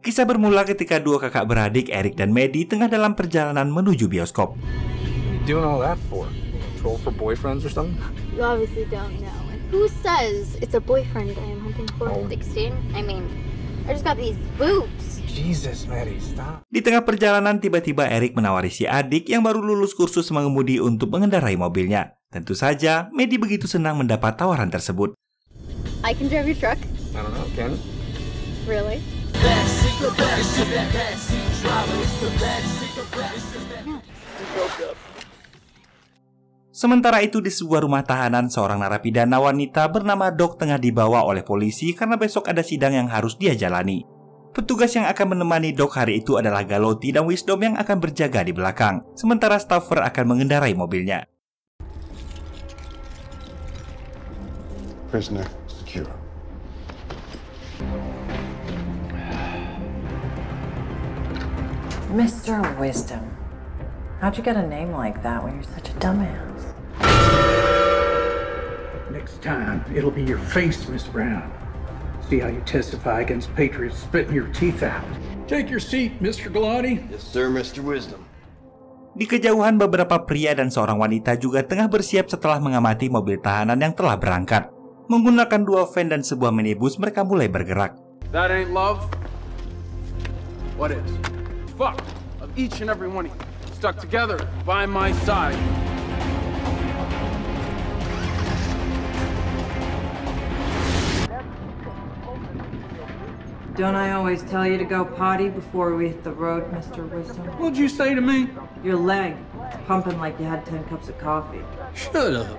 Kisah bermula ketika dua kakak beradik Eric dan Maddie tengah dalam perjalanan menuju bioskop. Doing all that for? Troll for boyfriends or something? You obviously don't know. And who says it's a boyfriend I am hunting for? Oh. 16? I mean, I just got these boobs. Jesus, Maddie, stop. Di tengah perjalanan tiba-tiba Eric menawari si adik yang baru lulus kursus mengemudi untuk mengendarai mobilnya. Tentu saja, Maddie begitu senang mendapat tawaran tersebut. I can drive your truck? I don't know, can? Really? Sementara itu di sebuah rumah tahanan, seorang narapidana wanita bernama Doc tengah dibawa oleh polisi karena besok ada sidang yang harus dia jalani. Petugas yang akan menemani Doc hari itu adalah Galotti dan Wisdom yang akan berjaga di belakang, sementara Staffer akan mengendarai mobilnya. Prisoner secure. Mr. Wisdom, how'd you get a name like that when you're such a dumbass? Next time, it'll be your face, Miss Brown. See how you testify against patriots spitting your teeth out. Take your seat, Mr. Galati. Yes, sir, Mr. Wisdom. Di kejauhan beberapa pria dan seorang wanita juga tengah bersiap setelah mengamati mobil tahanan yang telah berangkat. Menggunakan dua van dan sebuah minibus, mereka mulai bergerak. That ain't love. What is? Fuck of each and every one of you stuck together by my side. Don't I always tell you to go potty before we hit the road, Mr. Wisdom? What'd you say to me? Your leg, pumping like you had 10 cups of coffee. Shut up.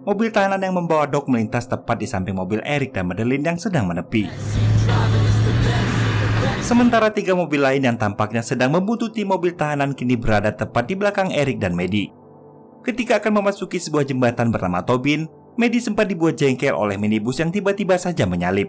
Mobil tahanan yang membawa Doc melintas tepat di samping mobil Eric dan Madeline yang sedang menepi. Sementara tiga mobil lain yang tampaknya sedang membuntuti mobil tahanan kini berada tepat di belakang Eric dan Maddie. Ketika akan memasuki sebuah jembatan bernama Tobin, Maddie sempat dibuat jengkel oleh minibus yang tiba-tiba saja menyalip.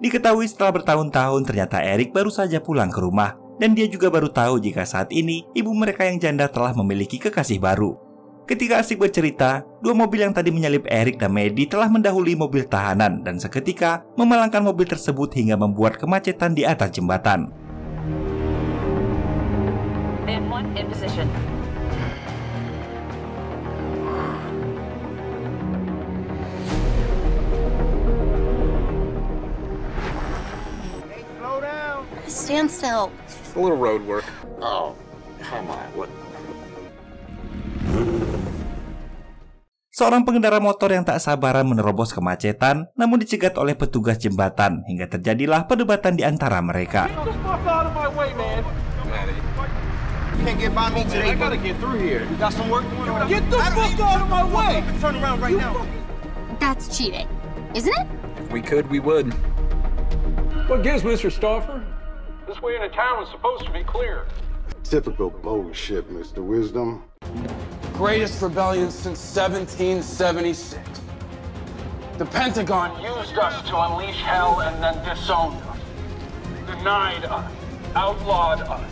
Diketahui setelah bertahun-tahun ternyata Eric baru saja pulang ke rumah, dan dia juga baru tahu jika saat ini ibu mereka yang janda telah memiliki kekasih baru. Ketika asik bercerita, dua mobil yang tadi menyalip Eric dan Maddie telah mendahului mobil tahanan dan seketika memalangkan mobil tersebut hingga membuat kemacetan di atas jembatan. In position. Stand still. Just a little road work. Oh, come on. What? Seorang pengendara motor yang tak sabaran menerobos kemacetan, namun dicegat oleh petugas jembatan hingga terjadilah perdebatan di antara mereka. Get the fuck out of my way, man. Maddie. You can't get by me today. I gotta get through here. You got some work going on. Get the fuck out of my way. Turn around right now. That's cheating, isn't it? If we could, we would. What gives, Mr. Stoffer? This way into town was supposed to be clear. Typical bullshit, Mr. Wisdom. Greatest rebellion since 1776. The Pentagon used us to unleash hell and then disowned us. Denied us. Outlawed us.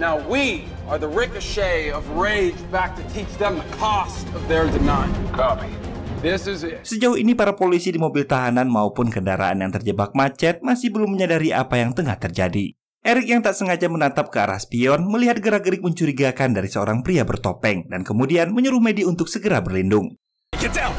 Now we are the ricochet of rage back to teach them the cost of their denial. Copy. This is it. Sejauh ini para polisi di mobil tahanan maupun kendaraan yang terjebak macet masih belum menyadari apa yang tengah terjadi. Eric yang tak sengaja menatap ke arah spion melihat gerak-gerik mencurigakan dari seorang pria bertopeng dan kemudian menyuruh Maddie untuk segera berlindung. Get down.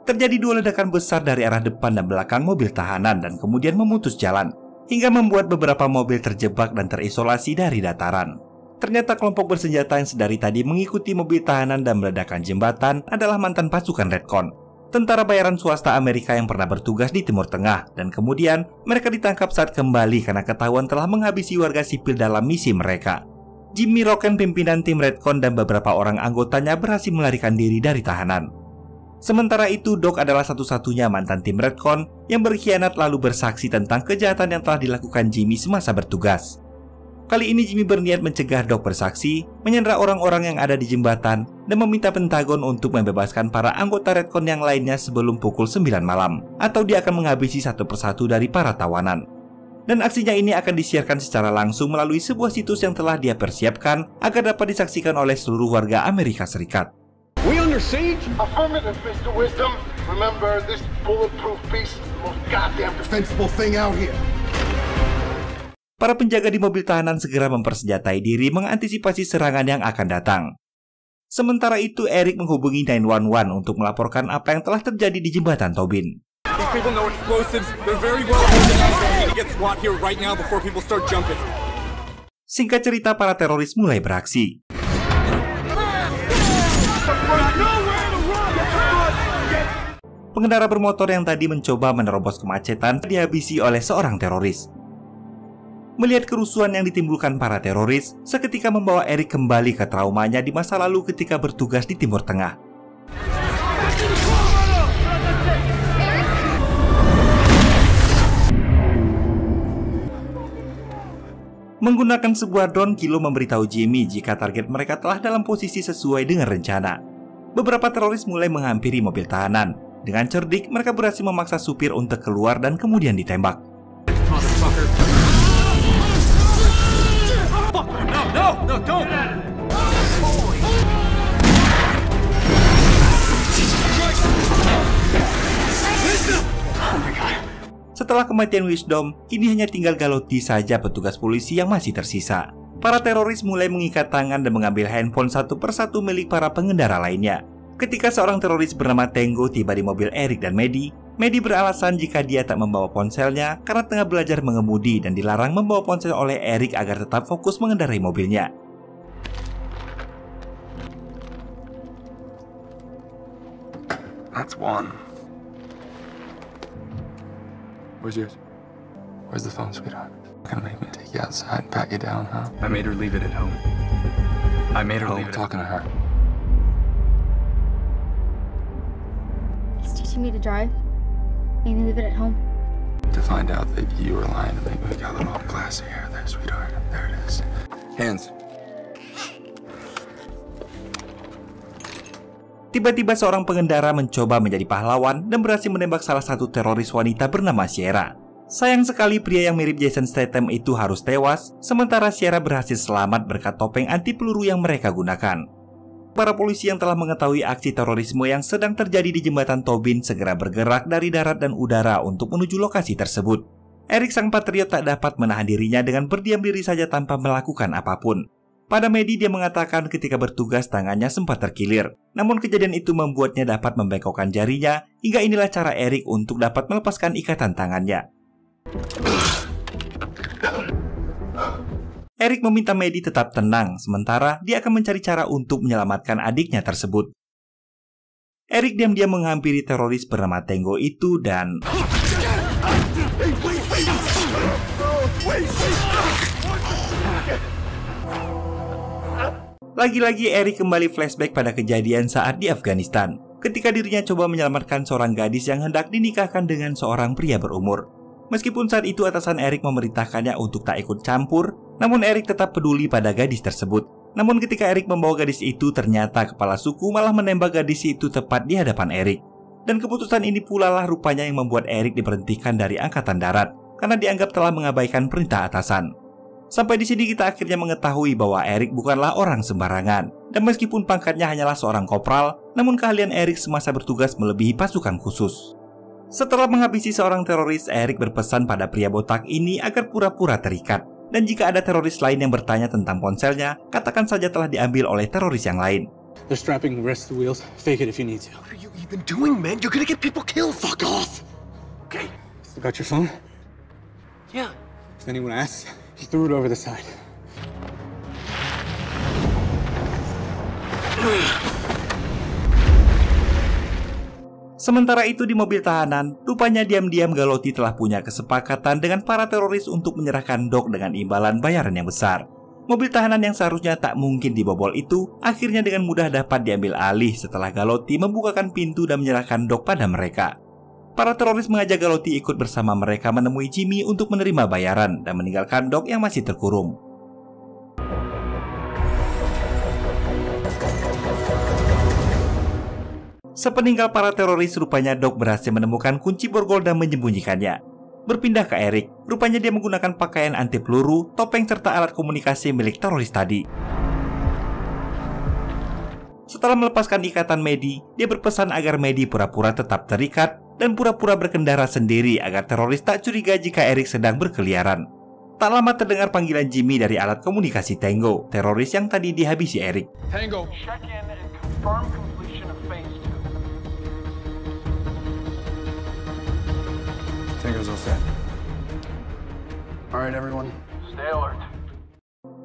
Terjadi dua ledakan besar dari arah depan dan belakang mobil tahanan dan kemudian memutus jalan, hingga membuat beberapa mobil terjebak dan terisolasi dari dataran. Ternyata kelompok bersenjata yang sedari tadi mengikuti mobil tahanan dan meledakkan jembatan adalah mantan pasukan Redcon, tentara bayaran swasta Amerika yang pernah bertugas di Timur Tengah, dan kemudian mereka ditangkap saat kembali karena ketahuan telah menghabisi warga sipil dalam misi mereka. Jimmy Roken, pimpinan tim Redcon, dan beberapa orang anggotanya berhasil melarikan diri dari tahanan. Sementara itu, Doc adalah satu-satunya mantan tim Redcon yang berkhianat lalu bersaksi tentang kejahatan yang telah dilakukan Jimmy semasa bertugas. Kali ini Jimmy berniat mencegah Doc bersaksi, menyandera orang-orang yang ada di jembatan, dan meminta Pentagon untuk membebaskan para anggota Redcon yang lainnya sebelum pukul 9 malam, atau dia akan menghabisi satu persatu dari para tawanan. Dan aksinya ini akan disiarkan secara langsung melalui sebuah situs yang telah dia persiapkan agar dapat disaksikan oleh seluruh warga Amerika Serikat. We under siege? Affirmative, Mr. Wisdom. Remember, this bulletproof piece is the most goddamn defensible thing out here. Para penjaga di mobil tahanan segera mempersenjatai diri mengantisipasi serangan yang akan datang. Sementara itu, Eric menghubungi 911 untuk melaporkan apa yang telah terjadi di jembatan Tobin. Singkat cerita, para teroris mulai beraksi. Pengendara bermotor yang tadi mencoba menerobos kemacetan dihabisi oleh seorang teroris. Melihat kerusuhan yang ditimbulkan para teroris, seketika membawa Eric kembali ke traumanya di masa lalu ketika bertugas di Timur Tengah. Menggunakan sebuah drone, Kilo memberitahu Jimmy jika target mereka telah dalam posisi sesuai dengan rencana. Beberapa teroris mulai menghampiri mobil tahanan. Dengan cerdik, mereka berhasil memaksa supir untuk keluar dan kemudian ditembak. No, don't! Setelah kematian Wisdom, kini hanya tinggal Galotti saja petugas polisi yang masih tersisa. Para teroris mulai mengikat tangan dan mengambil handphone satu persatu milik para pengendara lainnya. Ketika seorang teroris bernama Tango tiba di mobil Eric dan Maddie beralasan jika dia tak membawa ponselnya karena tengah belajar mengemudi dan dilarang membawa ponsel oleh Eric agar tetap fokus mengendarai mobilnya. That's one. Where's yours? Where's the phone, sweetheart? Gonna make me take you outside and pat you down, huh? I made her leave it at home. I'm talking to her. He's teaching me to drive. Maybe leave it at home. To find out that you were lying to me. We got a little glass of hair there, sweetheart. There it is. Hands. Tiba-tiba seorang pengendara mencoba menjadi pahlawan dan berhasil menembak salah satu teroris wanita bernama Sierra. Sayang sekali pria yang mirip Jason Statham itu harus tewas, sementara Sierra berhasil selamat berkat topeng anti peluru yang mereka gunakan. Para polisi yang telah mengetahui aksi terorisme yang sedang terjadi di jembatan Tobin segera bergerak dari darat dan udara untuk menuju lokasi tersebut. Eric sang patriot tak dapat menahan dirinya dengan berdiam diri saja tanpa melakukan apapun. Pada Maddie dia mengatakan ketika bertugas tangannya sempat terkilir, namun kejadian itu membuatnya dapat membengkokkan jarinya, hingga inilah cara Eric untuk dapat melepaskan ikatan tangannya. Eric meminta Maddie tetap tenang, sementara dia akan mencari cara untuk menyelamatkan adiknya tersebut. Eric diam-diam menghampiri teroris bernama Tango itu dan... Lagi-lagi Eric kembali flashback pada kejadian saat di Afghanistan, ketika dirinya coba menyelamatkan seorang gadis yang hendak dinikahkan dengan seorang pria berumur. Meskipun saat itu atasan Eric memerintahkannya untuk tak ikut campur, namun Eric tetap peduli pada gadis tersebut. Namun ketika Eric membawa gadis itu, ternyata kepala suku malah menembak gadis itu tepat di hadapan Eric. Dan keputusan ini pula lah rupanya yang membuat Eric diberhentikan dari Angkatan Darat, karena dianggap telah mengabaikan perintah atasan. Sampai di sini kita akhirnya mengetahui bahwa Eric bukanlah orang sembarangan. Dan meskipun pangkatnya hanyalah seorang kopral, namun keahlian Eric semasa bertugas melebihi pasukan khusus. Setelah menghabisi seorang teroris, Eric berpesan pada pria botak ini agar pura-pura terikat. Dan jika ada teroris lain yang bertanya tentang ponselnya, katakan saja telah diambil oleh teroris yang lain. They're strapping the rest of the wheels. Fake it if you need to. What are you even doing, man? You're gonna get people killed. Fuck off. Okay. Still got your phone? Yeah. If anyone asks, he threw it over the side. Sementara itu di mobil tahanan, rupanya diam-diam Galotti telah punya kesepakatan dengan para teroris untuk menyerahkan Doc dengan imbalan bayaran yang besar. Mobil tahanan yang seharusnya tak mungkin dibobol itu, akhirnya dengan mudah dapat diambil alih setelah Galotti membukakan pintu dan menyerahkan Doc pada mereka. Para teroris mengajak Galotti ikut bersama mereka menemui Jimmy untuk menerima bayaran dan meninggalkan Doc yang masih terkurung. Sepeninggal para teroris, rupanya Doc berhasil menemukan kunci borgol dan menyembunyikannya. Berpindah ke Eric, rupanya dia menggunakan pakaian anti peluru, topeng serta alat komunikasi milik teroris tadi. Setelah melepaskan ikatan Maddie, dia berpesan agar Maddie pura-pura tetap terikat dan pura-pura berkendara sendiri agar teroris tak curiga jika Eric sedang berkeliaran. Tak lama terdengar panggilan Jimmy dari alat komunikasi Tango, teroris yang tadi dihabisi Eric. Tango, check in and confirm completion of phase 2. Tango's all set. All right, everyone. Stay alert.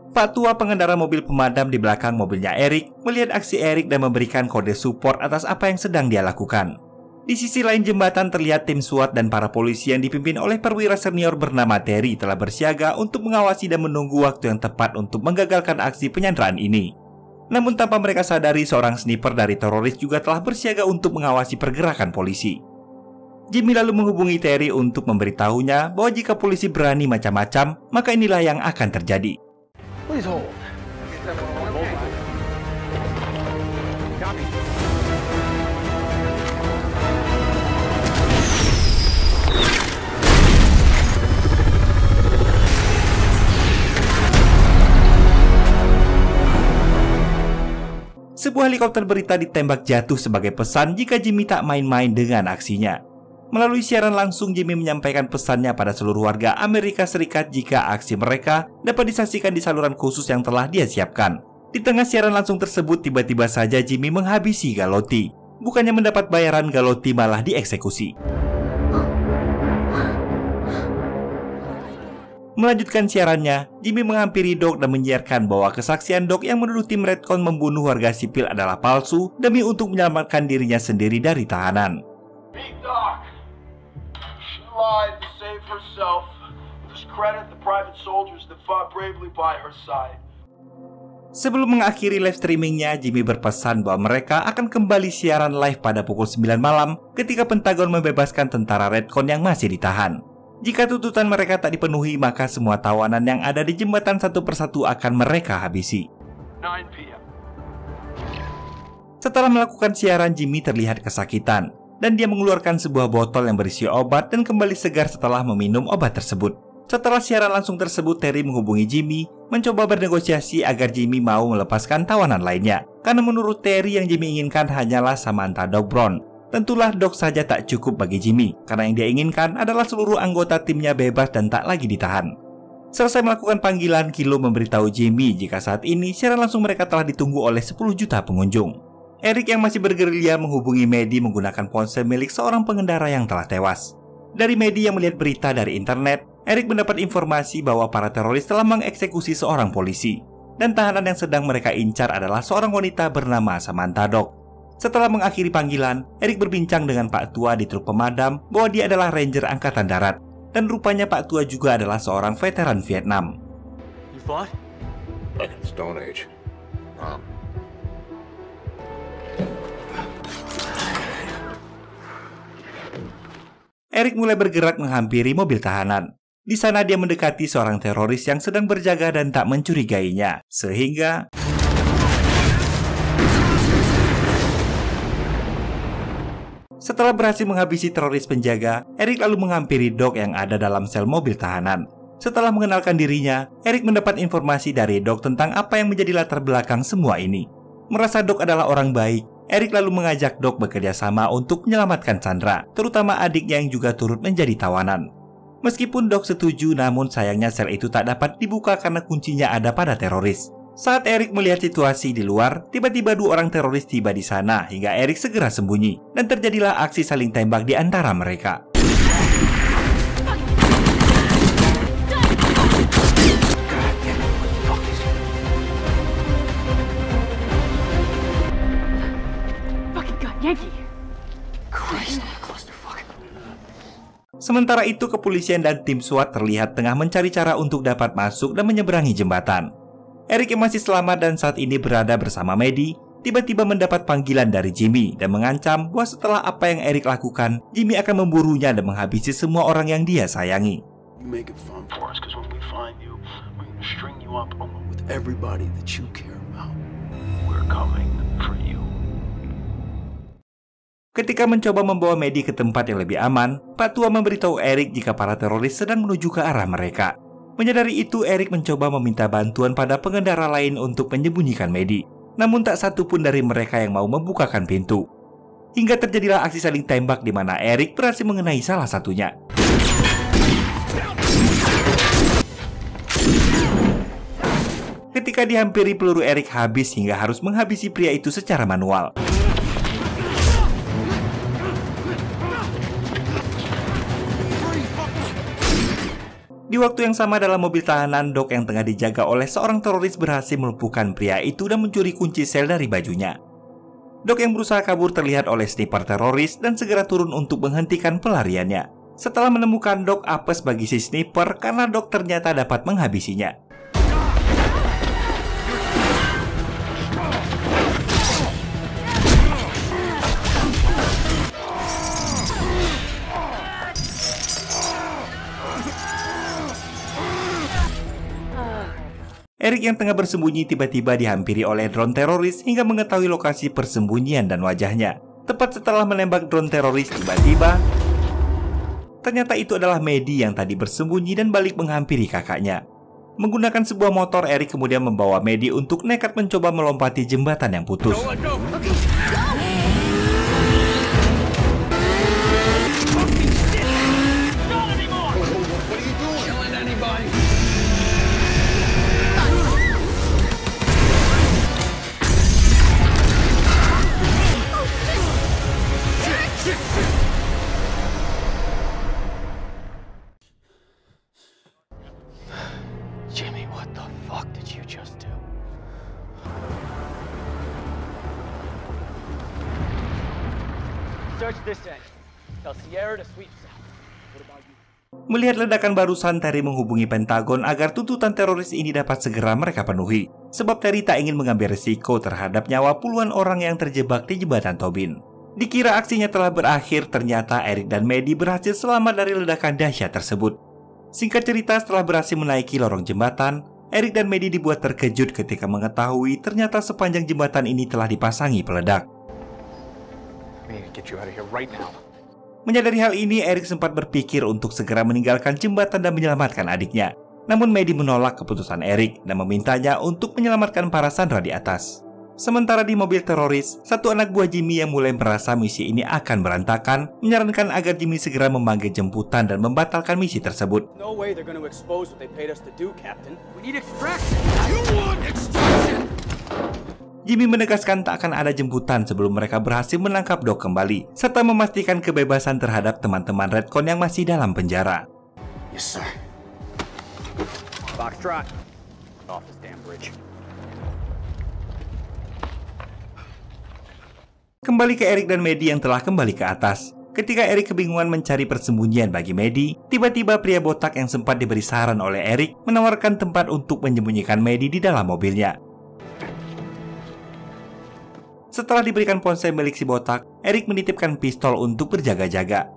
Pak tua pengendara mobil pemadam di belakang mobilnya Eric melihat aksi Eric dan memberikan kode support atas apa yang sedang dia lakukan. Di sisi lain jembatan terlihat tim SWAT dan para polisi yang dipimpin oleh perwira senior bernama Terry telah bersiaga untuk mengawasi dan menunggu waktu yang tepat untuk menggagalkan aksi penyanderaan ini. Namun tanpa mereka sadari, seorang sniper dari teroris juga telah bersiaga untuk mengawasi pergerakan polisi. Jimmy lalu menghubungi Terry untuk memberitahunya bahwa jika polisi berani macam-macam, maka inilah yang akan terjadi. Please hold. Copy. Sebuah helikopter berita ditembak jatuh sebagai pesan jika Jimmy tak main-main dengan aksinya. Melalui siaran langsung, Jimmy menyampaikan pesannya pada seluruh warga Amerika Serikat jika aksi mereka dapat disaksikan di saluran khusus yang telah dia siapkan. Di tengah siaran langsung tersebut, tiba-tiba saja Jimmy menghabisi Galotti. Bukannya mendapat bayaran, Galotti malah dieksekusi. Melanjutkan siarannya, Jimmy menghampiri Doc dan menyiarkan bahwa kesaksian Doc yang menuduh tim Redcon membunuh warga sipil adalah palsu demi untuk menyelamatkan dirinya sendiri dari tahanan. Big Doc. She lied to save herself. Discredit the private soldiers that fought bravely by her side. Sebelum mengakhiri live streamingnya, Jimmy berpesan bahwa mereka akan kembali siaran live pada pukul 9 malam ketika Pentagon membebaskan tentara Redcon yang masih ditahan. Jika tuntutan mereka tak dipenuhi, maka semua tawanan yang ada di jembatan satu persatu akan mereka habisi. 9 p.m. Setelah melakukan siaran, Jimmy terlihat kesakitan, dan dia mengeluarkan sebuah botol yang berisi obat dan kembali segar setelah meminum obat tersebut. Setelah siaran langsung tersebut, Terry menghubungi Jimmy, mencoba bernegosiasi agar Jimmy mau melepaskan tawanan lainnya. Karena menurut Terry, yang Jimmy inginkan hanyalah Samantha Doc Brown. Tentulah Doc saja tak cukup bagi Jimmy, karena yang dia inginkan adalah seluruh anggota timnya bebas dan tak lagi ditahan. Selesai melakukan panggilan, Kilo memberitahu Jimmy jika saat ini siaran langsung mereka telah ditunggu oleh 10 juta pengunjung. Eric yang masih bergerilya menghubungi Maddie menggunakan ponsel milik seorang pengendara yang telah tewas. Dari Maddie yang melihat berita dari internet, Eric mendapat informasi bahwa para teroris telah mengeksekusi seorang polisi, dan tahanan yang sedang mereka incar adalah seorang wanita bernama Samantha Doc. Setelah mengakhiri panggilan, Eric berbincang dengan Pak Tua di truk pemadam bahwa dia adalah Ranger Angkatan Darat, dan rupanya Pak Tua juga adalah seorang veteran Vietnam. You fought? Back in the Stone Age. Eric mulai bergerak menghampiri mobil tahanan. Di sana dia mendekati seorang teroris yang sedang berjaga dan tak mencurigainya, sehingga setelah berhasil menghabisi teroris penjaga, Eric lalu menghampiri Doc yang ada dalam sel mobil tahanan. Setelah mengenalkan dirinya, Eric mendapat informasi dari Doc tentang apa yang menjadi latar belakang semua ini. Merasa Doc adalah orang baik, Eric lalu mengajak Doc bekerja sama untuk menyelamatkan Chandra, terutama adiknya yang juga turut menjadi tawanan. Meskipun Doc setuju, namun sayangnya sel itu tak dapat dibuka karena kuncinya ada pada teroris. Saat Eric melihat situasi di luar, tiba-tiba 2 orang teroris tiba di sana hingga Eric segera sembunyi, dan terjadilah aksi saling tembak di antara mereka. Sementara itu, kepolisian dan tim SWAT terlihat tengah mencari cara untuk dapat masuk dan menyeberangi jembatan. Eric yang masih selamat dan saat ini berada bersama Maddie, tiba-tiba mendapat panggilan dari Jimmy dan mengancam bahwa setelah apa yang Eric lakukan, Jimmy akan memburunya dan menghabisi semua orang yang dia sayangi. You make it fun for us, because when we find you, we're gonna string you up along with everybody that you care about. We're coming for you. Ketika mencoba membawa Maddie ke tempat yang lebih aman, Pak Tua memberitahu Eric jika para teroris sedang menuju ke arah mereka. Menyadari itu, Eric mencoba meminta bantuan pada pengendara lain untuk menyembunyikan Maddie. Namun tak satu pun dari mereka yang mau membukakan pintu. Hingga terjadilah aksi saling tembak di mana Eric berhasil mengenai salah satunya. Ketika dihampiri, peluru Eric habis hingga harus menghabisi pria itu secara manual. Di waktu yang sama dalam mobil tahanan, Doc yang tengah dijaga oleh seorang teroris berhasil melumpuhkan pria itu dan mencuri kunci sel dari bajunya. Doc yang berusaha kabur terlihat oleh sniper teroris dan segera turun untuk menghentikan pelariannya. Setelah menemukan Doc apes bagi si sniper karena Doc ternyata dapat menghabisinya. Eric yang tengah bersembunyi tiba-tiba dihampiri oleh drone teroris hingga mengetahui lokasi persembunyian dan wajahnya. Tepat setelah menembak drone teroris, tiba-tiba ternyata itu adalah Maddie yang tadi bersembunyi dan balik menghampiri kakaknya. Menggunakan sebuah motor, Eric kemudian membawa Maddie untuk nekat mencoba melompati jembatan yang putus. Jimmy, what the fuck did you just do? Search this end. Tell Sierra to sweep south. What about you? Melihat ledakan barusan, Terry menghubungi Pentagon agar tuntutan teroris ini dapat segera mereka penuhi. Sebab Terry tak ingin mengambil risiko terhadap nyawa puluhan orang yang terjebak di jembatan Tobin. Dikira aksinya telah berakhir, ternyata Eric dan Maddie berhasil selamat dari ledakan dahsyat tersebut. Singkat cerita, setelah berhasil menaiki lorong jembatan, Eric dan Maddie dibuat terkejut ketika mengetahui ternyata sepanjang jembatan ini telah dipasangi peledak. Menyadari hal ini, Eric sempat berpikir untuk segera meninggalkan jembatan dan menyelamatkan adiknya. Namun Maddie menolak keputusan Eric dan memintanya untuk menyelamatkan para sandera di atas. Sementara di mobil teroris, satu anak buah Jimmy yang mulai merasa misi ini akan berantakan, menyarankan agar Jimmy segera memanggil jemputan dan membatalkan misi tersebut. No way they're going to expose what they paid us to do, Captain. We need extraction. You want extraction? Jimmy menegaskan tak akan ada jemputan sebelum mereka berhasil menangkap Doc kembali, serta memastikan kebebasan terhadap teman-teman Redcon yang masih dalam penjara. Yes, sir. Foxtrot. Off this damn bridge. Kembali ke Eric dan Maddie yang telah kembali ke atas. Ketika Eric kebingungan mencari persembunyian bagi Maddie, tiba-tiba pria botak yang sempat diberi saran oleh Eric menawarkan tempat untuk menyembunyikan Maddie di dalam mobilnya. Setelah diberikan ponsel milik si botak, Eric menitipkan pistol untuk berjaga-jaga.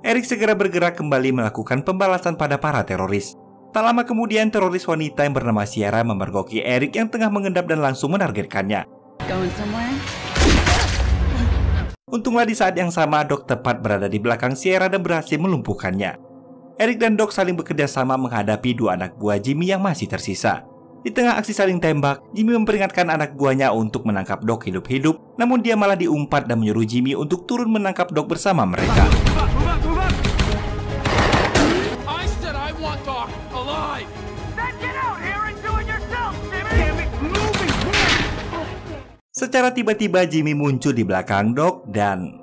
Eric segera bergerak kembali melakukan pembalasan pada para teroris. Tak lama kemudian, teroris wanita yang bernama Sierra memergoki Eric yang tengah mengendap dan langsung menargetkannya. Going somewhere? Untunglah di saat yang sama, Doc tepat berada di belakang Sierra dan berhasil melumpuhkannya. Eric dan Doc saling bekerja sama menghadapi dua anak buah Jimmy yang masih tersisa. Di tengah aksi saling tembak, Jimmy memperingatkan anak buahnya untuk menangkap Doc hidup-hidup, namun dia malah diumpat dan menyuruh Jimmy untuk turun menangkap Doc bersama mereka. I said I want Doc alive. Then get out here and do it yourself, Jimmy. Damn it, moving. Secara tiba-tiba Jimmy muncul di belakang Doc dan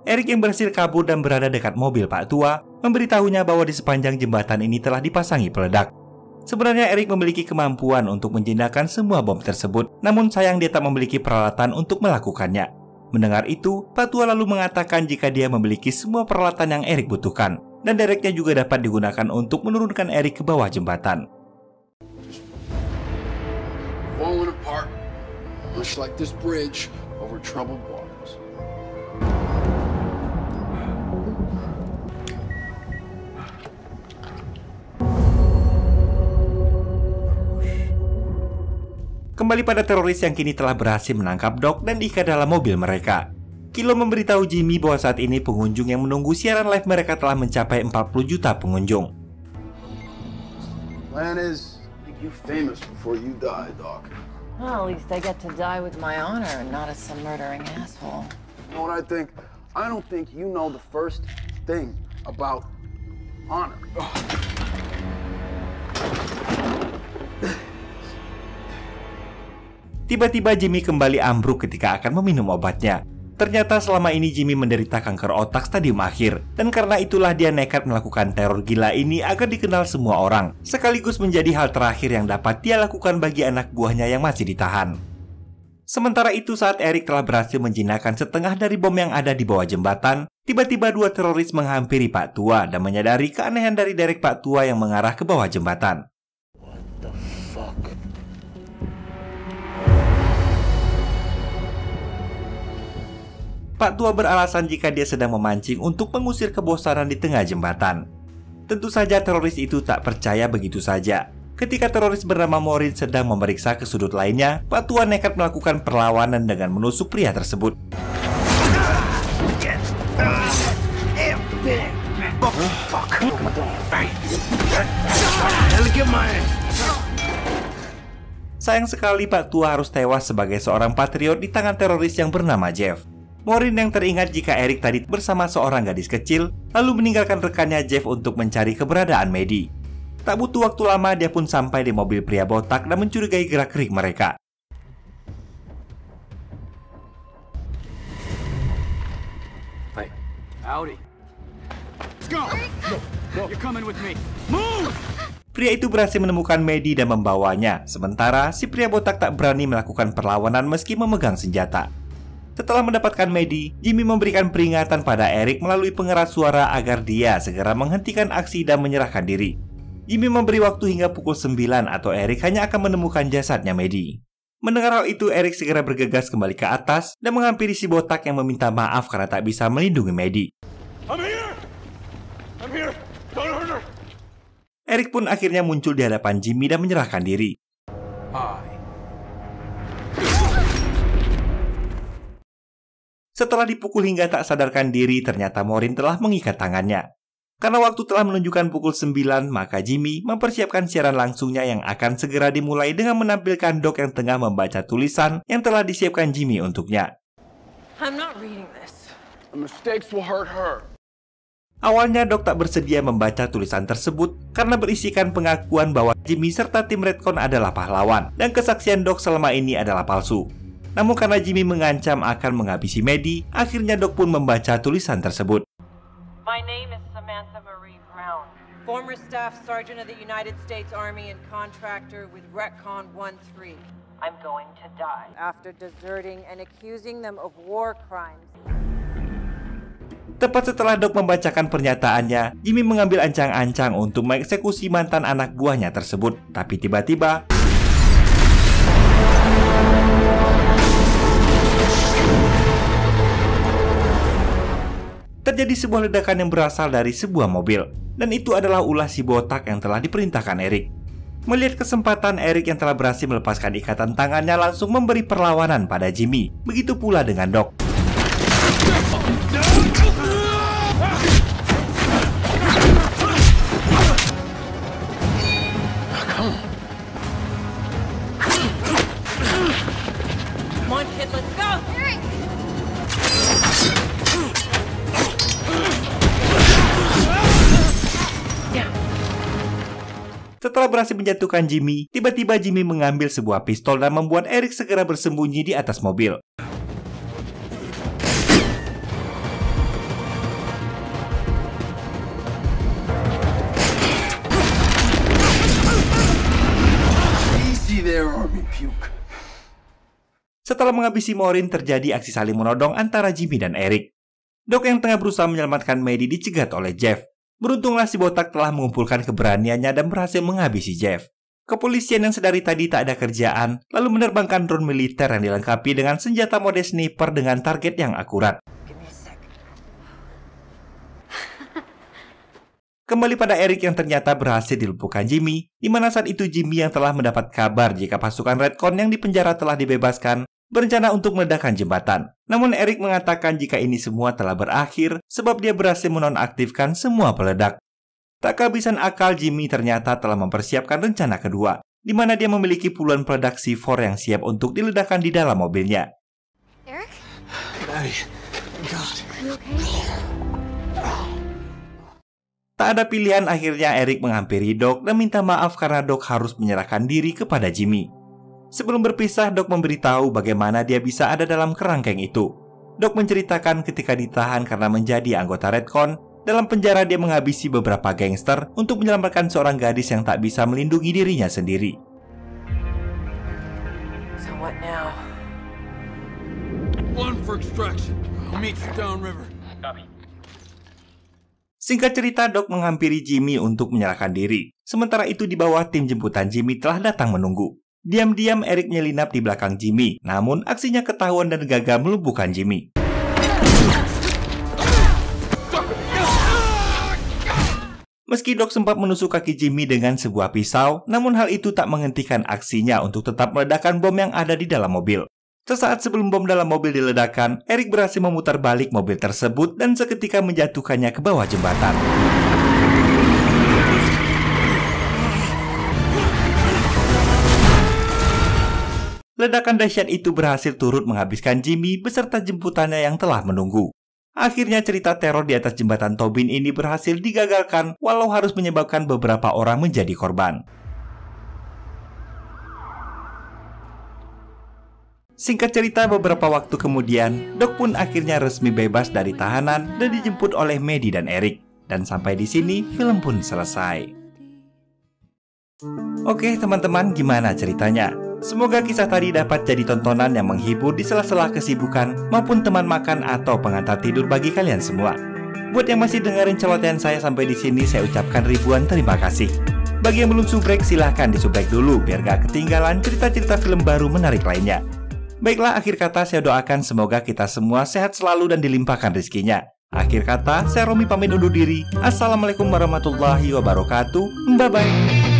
Eric yang berhasil kabur dan berada dekat mobil Pak Tua memberitahunya bahwa di sepanjang jembatan ini telah dipasangi peledak. Sebenarnya Eric memiliki kemampuan untuk menjinakkan semua bom tersebut, namun sayang dia tak memiliki peralatan untuk melakukannya. Mendengar itu, Pak Tua lalu mengatakan jika dia memiliki semua peralatan yang Eric butuhkan, dan dereknya juga dapat digunakan untuk menurunkan Eric ke bawah jembatan. Falling apart, much like this bridge over troubled waters. Kembali pada teroris yang kini telah berhasil menangkap Doc dan diikat dalam mobil mereka. Kilo memberitahu Jimmy bahwa saat ini pengunjung yang menunggu siaran live mereka telah mencapai 40 juta pengunjung. Plan is, make you famous before you die, Doc. Well, at least I get to die with my honor and not as some murdering asshole. You know what I think? I don't think you know the first thing about honor. Tiba-tiba Jimmy kembali ambruk ketika akan meminum obatnya. Ternyata selama ini Jimmy menderita kanker otak stadium akhir, dan karena itulah dia nekat melakukan teror gila ini agar dikenal semua orang, sekaligus menjadi hal terakhir yang dapat dia lakukan bagi anak buahnya yang masih ditahan. Sementara itu, saat Eric telah berhasil menjinakkan setengah dari bom yang ada di bawah jembatan, tiba-tiba dua teroris menghampiri Pak Tua dan menyadari keanehan dari derek Pak Tua yang mengarah ke bawah jembatan. Pak Tua beralasan jika dia sedang memancing untuk mengusir kebosanan di tengah jembatan. Tentu saja teroris itu tak percaya begitu saja. Ketika teroris bernama Maureen sedang memeriksa ke sudut lainnya, Pak Tua nekat melakukan perlawanan dengan menusuk pria tersebut. Sayang sekali Pak Tua harus tewas sebagai seorang patriot di tangan teroris yang bernama Jeff. Maureen yang teringat jika Eric tadi bersama seorang gadis kecil, lalu meninggalkan rekannya Jeff untuk mencari keberadaan Maddie. Tak butuh waktu lama, dia pun sampai di mobil pria botak dan mencurigai gerak-gerik mereka. Hey, howdy. Let's go. You're coming with me. Move! Pria itu berhasil menemukan Maddie dan membawanya, sementara si pria botak tak berani melakukan perlawanan meski memegang senjata. Setelah mendapatkan Maddie, Jimmy memberikan peringatan pada Eric melalui pengeras suara agar dia segera menghentikan aksi dan menyerahkan diri. Jimmy memberi waktu hingga pukul 9 atau Eric hanya akan menemukan jasadnya Maddie. Mendengar hal itu, Eric segera bergegas kembali ke atas dan menghampiri si botak yang meminta maaf karena tak bisa melindungi Maddie. I'm here. Don't hurt her. Eric pun akhirnya muncul di hadapan Jimmy dan menyerahkan diri. Setelah dipukul hingga tak sadarkan diri, ternyata Maureen telah mengikat tangannya. Karena waktu telah menunjukkan pukul 9, maka Jimmy mempersiapkan siaran langsungnya yang akan segera dimulai dengan menampilkan Doc yang tengah membaca tulisan yang telah disiapkan Jimmy untuknya. I'm not reading this. The mistakes will hurt her. Awalnya Doc tak bersedia membaca tulisan tersebut karena berisikan pengakuan bahwa Jimmy serta tim Redcon adalah pahlawan dan kesaksian Doc selama ini adalah palsu. Namun karena Jimmy mengancam akan menghabisi Maddie, akhirnya Doc pun membaca tulisan tersebut. My name is Samantha Marie Brown, former Staff Sergeant of the United States Army and contractor with Retcon 13. I'm going to die after deserting and accusing them of war crimes. Tepat setelah Doc membacakan pernyataannya, Jimmy mengambil ancang-ancang untuk mengeksekusi mantan anak buahnya tersebut. Tapi tiba-tiba terjadi sebuah ledakan yang berasal dari sebuah mobil, dan itu adalah ulah si botak yang telah diperintahkan Eric. Melihat kesempatan, Eric yang telah berhasil melepaskan ikatan tangannya langsung memberi perlawanan pada Jimmy. Begitu pula dengan Doc. Come on, kid, let's go! Setelah berhasil menjatuhkan Jimmy, tiba-tiba Jimmy mengambil sebuah pistol dan membuat Eric segera bersembunyi di atas mobil. Easy there, Army Puke. Setelah menghabisi Maureen, terjadi aksi saling menodong antara Jimmy dan Eric. Doc yang tengah berusaha menyelamatkan Maddie dicegat oleh Jeff. Beruntunglah si botak telah mengumpulkan keberaniannya dan berhasil menghabisi Jeff. Kepolisian yang sedari tadi tak ada kerjaan, lalu menerbangkan drone militer yang dilengkapi dengan senjata mode sniper dengan target yang akurat. Kembali pada Eric yang ternyata berhasil dilumpuhkan Jimmy, di mana saat itu Jimmy yang telah mendapat kabar jika pasukan Redcon yang dipenjara telah dibebaskan, berencana untuk meledakkan jembatan. Namun Eric mengatakan jika ini semua telah berakhir sebab dia berhasil menonaktifkan semua peledak. Tak kehabisan akal, Jimmy ternyata telah mempersiapkan rencana kedua, di mana dia memiliki puluhan peledak C4 yang siap untuk diledakkan di dalam mobilnya. Eric? Maddie, God. Are you okay? Tak ada pilihan, akhirnya Eric menghampiri Doc dan minta maaf karena Doc harus menyerahkan diri kepada Jimmy. Sebelum berpisah, Doc memberitahu bagaimana dia bisa ada dalam kerangkeng itu. Doc menceritakan ketika ditahan karena menjadi anggota Redcon, dalam penjara dia menghabisi beberapa gangster untuk menyelamatkan seorang gadis yang tak bisa melindungi dirinya sendiri. So what now? One for extraction. I'll meet you downriver. Copy. Singkat cerita, Doc menghampiri Jimmy untuk menyerahkan diri. Sementara itu di bawah, tim jemputan Jimmy telah datang menunggu. Diam-diam Eric menyelinap di belakang Jimmy, namun aksinya ketahuan dan gagal melumpuhkan Jimmy. Meski Doc sempat menusuk kaki Jimmy dengan sebuah pisau, namun hal itu tak menghentikan aksinya untuk tetap meledakkan bom yang ada di dalam mobil. Sesaat sebelum bom dalam mobil diledakkan, Eric berhasil memutar balik mobil tersebut dan seketika menjatuhkannya ke bawah jembatan. Ledakan dahsyat itu berhasil turut menghabiskan Jimmy beserta jemputannya yang telah menunggu. Akhirnya cerita teror di atas jembatan Tobin ini berhasil digagalkan walau harus menyebabkan beberapa orang menjadi korban. Singkat cerita, beberapa waktu kemudian, Doc pun akhirnya resmi bebas dari tahanan dan dijemput oleh Maddie dan Eric. Dan sampai di sini, film pun selesai. Oke teman-teman, gimana ceritanya? Semoga kisah tadi dapat jadi tontonan yang menghibur di sela-sela kesibukan maupun teman makan atau pengantar tidur bagi kalian semua. Buat yang masih dengerin celotehan saya sampai di sini, saya ucapkan ribuan terima kasih. Bagi yang belum subrek, silahkan disubrek dulu biar gak ketinggalan cerita-cerita film baru menarik lainnya. Baiklah, akhir kata saya doakan semoga kita semua sehat selalu dan dilimpahkan rezekinya. Akhir kata, saya Romi pamit undur diri. Assalamualaikum warahmatullahi wabarakatuh. Bye-bye.